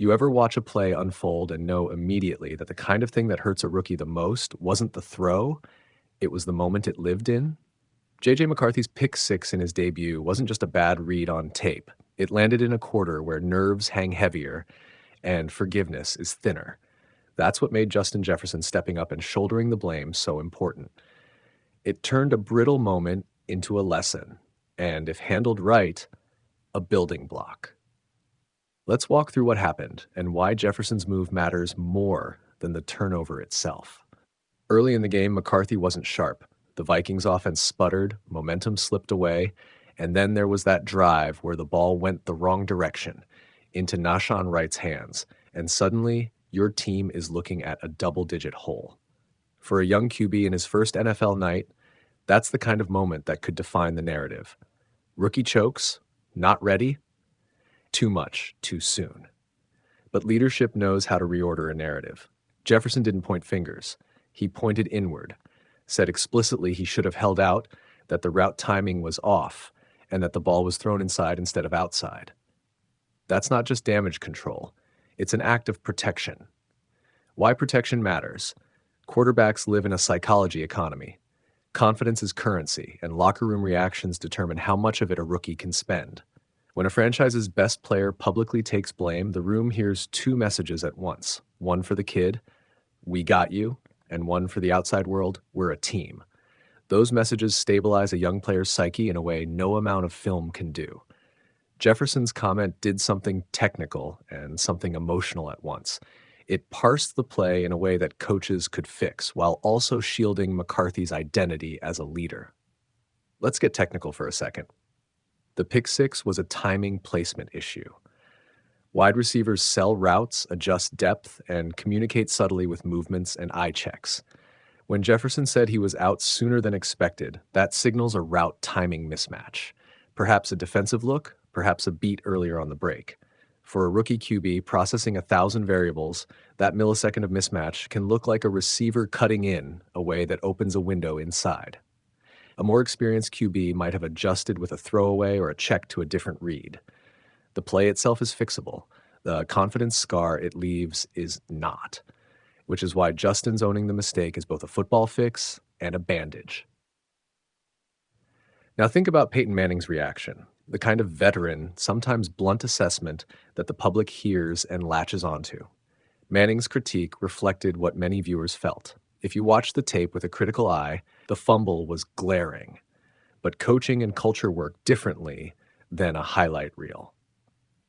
You ever watch a play unfold and know immediately that the kind of thing that hurts a rookie the most wasn't the throw, it was the moment it lived in? J.J. McCarthy's pick six in his debut wasn't just a bad read on tape. It landed in a quarter where nerves hang heavier and forgiveness is thinner. That's what made Justin Jefferson stepping up and shouldering the blame so important. It turned a brittle moment into a lesson, and if handled right, a building block. Let's walk through what happened and why Jefferson's move matters more than the turnover itself. Early in the game, McCarthy wasn't sharp. The Vikings offense sputtered, momentum slipped away, and then there was that drive where the ball went the wrong direction, into Nahshon Wright's hands, and suddenly your team is looking at a double-digit hole. For a young QB in his first NFL night, that's the kind of moment that could define the narrative. Rookie chokes, not ready, too much, too soon. But leadership knows how to reorder a narrative. Jefferson didn't point fingers. He pointed inward, said explicitly he should have held out, that the route timing was off, and that the ball was thrown inside instead of outside. That's not just damage control. It's an act of protection. Why protection matters? Quarterbacks live in a psychology economy. Confidence is currency, and locker room reactions determine how much of it a rookie can spend. When a franchise's best player publicly takes blame, the room hears two messages at once. One for the kid, we got you, and one for the outside world, we're a team. Those messages stabilize a young player's psyche in a way no amount of film can do. Jefferson's comment did something technical and something emotional at once. It parsed the play in a way that coaches could fix, while also shielding McCarthy's identity as a leader. Let's get technical for a second. The pick six was a timing placement issue. Wide receivers sell routes, adjust depth, and communicate subtly with movements and eye checks. When Jefferson said he was out sooner than expected, that signals a route timing mismatch. Perhaps a defensive look, perhaps a beat earlier on the break. For a rookie QB processing 1,000 variables, that millisecond of mismatch can look like a receiver cutting in a way that opens a window inside. A more experienced QB might have adjusted with a throwaway or a check to a different read. The play itself is fixable. The confidence scar it leaves is not, which is why Justin's owning the mistake is both a football fix and a bandage. Now think about Peyton Manning's reaction, the kind of veteran, sometimes blunt assessment that the public hears and latches onto. Manning's critique reflected what many viewers felt. If you watched the tape with a critical eye, the fumble was glaring. But coaching and culture work differently than a highlight reel.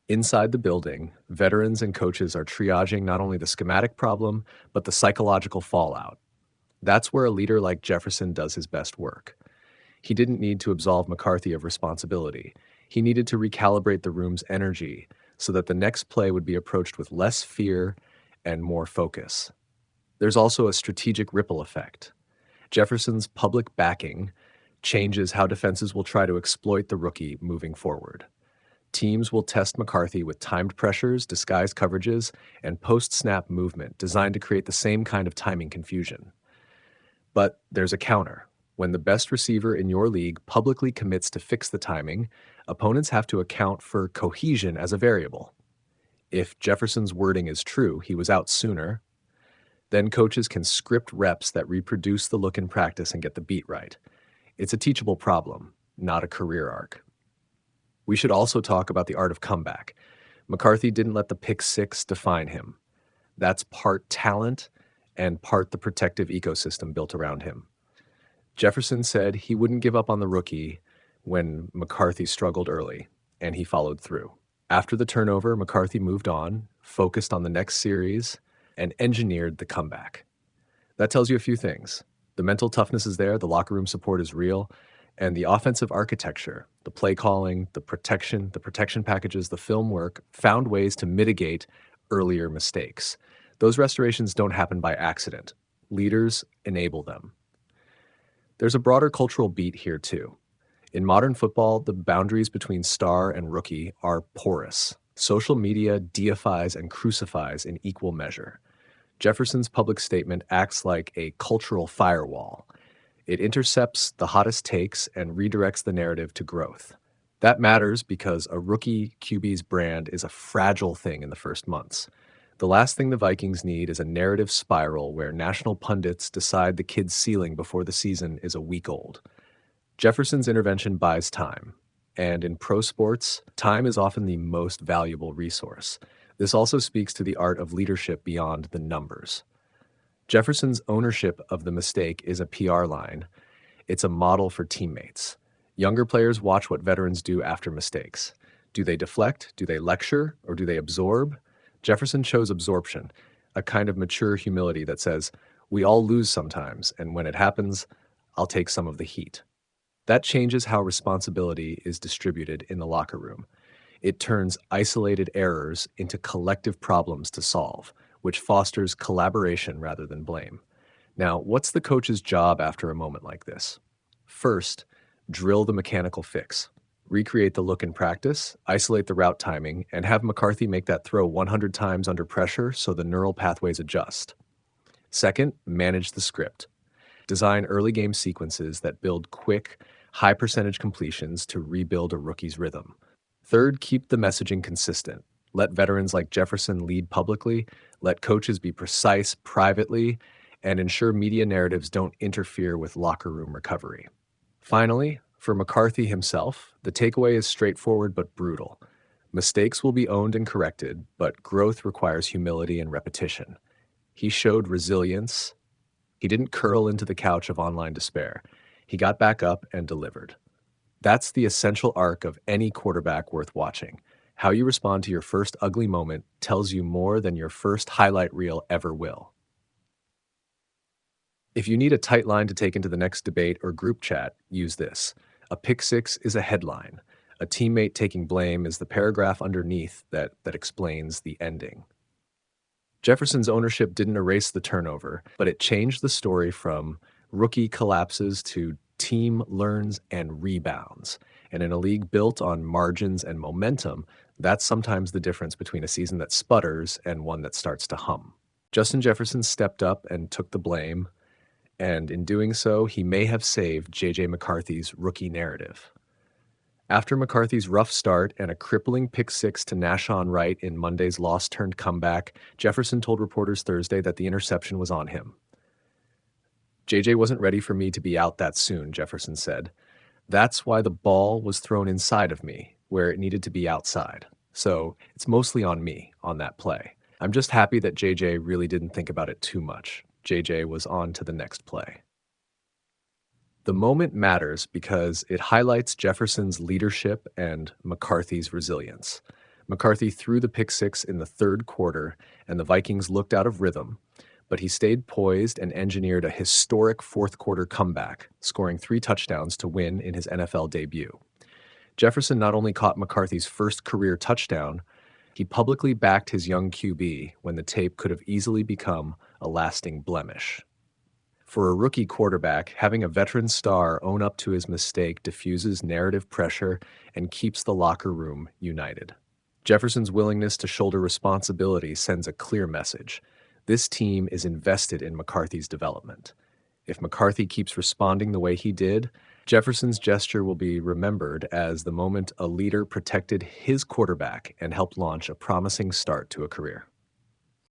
Inside the building, veterans and coaches are triaging not only the schematic problem, but the psychological fallout. That's where a leader like Jefferson does his best work. He didn't need to absolve McCarthy of responsibility. He needed to recalibrate the room's energy so that the next play would be approached with less fear and more focus. There's also a strategic ripple effect. Jefferson's public backing changes how defenses will try to exploit the rookie moving forward. Teams will test McCarthy with timed pressures, disguised coverages, and post-snap movement designed to create the same kind of timing confusion. But there's a counter. When the best receiver in your league publicly commits to fix the timing, opponents have to account for cohesion as a variable. If Jefferson's wording is true, he was out sooner, then coaches can script reps that reproduce the look in practice and get the beat right. It's a teachable problem, not a career arc. We should also talk about the art of comeback. McCarthy didn't let the pick six define him. That's part talent and part the protective ecosystem built around him. Jefferson said he wouldn't give up on the rookie when McCarthy struggled early, and he followed through. After the turnover, McCarthy moved on, focused on the next series, and engineered the comeback. That tells you a few things. The mental toughness is there, the locker room support is real, and the offensive architecture, the play calling, the protection packages, the film work, found ways to mitigate earlier mistakes. Those restorations don't happen by accident. Leaders enable them. There's a broader cultural beat here too. In modern football, the boundaries between star and rookie are porous. Social media deifies and crucifies in equal measure. Jefferson's public statement acts like a cultural firewall. It intercepts the hottest takes and redirects the narrative to growth. That matters because a rookie QB's brand is a fragile thing in the first months. The last thing the Vikings need is a narrative spiral where national pundits decide the kid's ceiling before the season is a week old. Jefferson's intervention buys time, and in pro sports, time is often the most valuable resource. This also speaks to the art of leadership beyond the numbers. Jefferson's ownership of the mistake is a PR line. It's a model for teammates. Younger players watch what veterans do after mistakes. Do they deflect? Do they lecture? Or do they absorb? Jefferson chose absorption, a kind of mature humility that says, we all lose sometimes, and when it happens, I'll take some of the heat. That changes how responsibility is distributed in the locker room. It turns isolated errors into collective problems to solve, which fosters collaboration rather than blame. Now, what's the coach's job after a moment like this? First, drill the mechanical fix. Recreate the look in practice, isolate the route timing, and have McCarthy make that throw 100 times under pressure so the neural pathways adjust. Second, manage the script. Design early game sequences that build quick, high percentage completions to rebuild a rookie's rhythm. Third, keep the messaging consistent. Let veterans like Jefferson lead publicly, let coaches be precise privately, and ensure media narratives don't interfere with locker room recovery. Finally, for McCarthy himself, the takeaway is straightforward but brutal. Mistakes will be owned and corrected, but growth requires humility and repetition. He showed resilience. He didn't curl into the couch of online despair. He got back up and delivered. That's the essential arc of any quarterback worth watching. How you respond to your first ugly moment tells you more than your first highlight reel ever will. If you need a tight line to take into the next debate or group chat, use this. A pick six is a headline. A teammate taking blame is the paragraph underneath that explains the ending. Jefferson's ownership didn't erase the turnover, but it changed the story from rookie collapses to team learns and rebounds. And in a league built on margins and momentum, that's sometimes the difference between a season that sputters and one that starts to hum. Justin Jefferson stepped up and took the blame, and in doing so, he may have saved J.J. McCarthy's rookie narrative. After McCarthy's rough start and a crippling pick six to Nashon Wright in Monday's loss-turned comeback, Jefferson told reporters Thursday that the interception was on him. J.J. wasn't ready for me to be out that soon, Jefferson said. That's why the ball was thrown inside of me, where it needed to be outside. So it's mostly on me on that play. I'm just happy that J.J. really didn't think about it too much. J.J. was on to the next play. The moment matters because it highlights Jefferson's leadership and McCarthy's resilience. McCarthy threw the pick six in the third quarter, and the Vikings looked out of rhythm, but he stayed poised and engineered a historic fourth-quarter comeback, scoring 3 touchdowns to win in his NFL debut. Jefferson not only caught McCarthy's first career touchdown, he publicly backed his young QB when the tape could have easily become a lasting blemish. For a rookie quarterback, having a veteran star own up to his mistake diffuses narrative pressure and keeps the locker room united. Jefferson's willingness to shoulder responsibility sends a clear message. This team is invested in McCarthy's development. If McCarthy keeps responding the way he did, Jefferson's gesture will be remembered as the moment a leader protected his quarterback and helped launch a promising start to a career.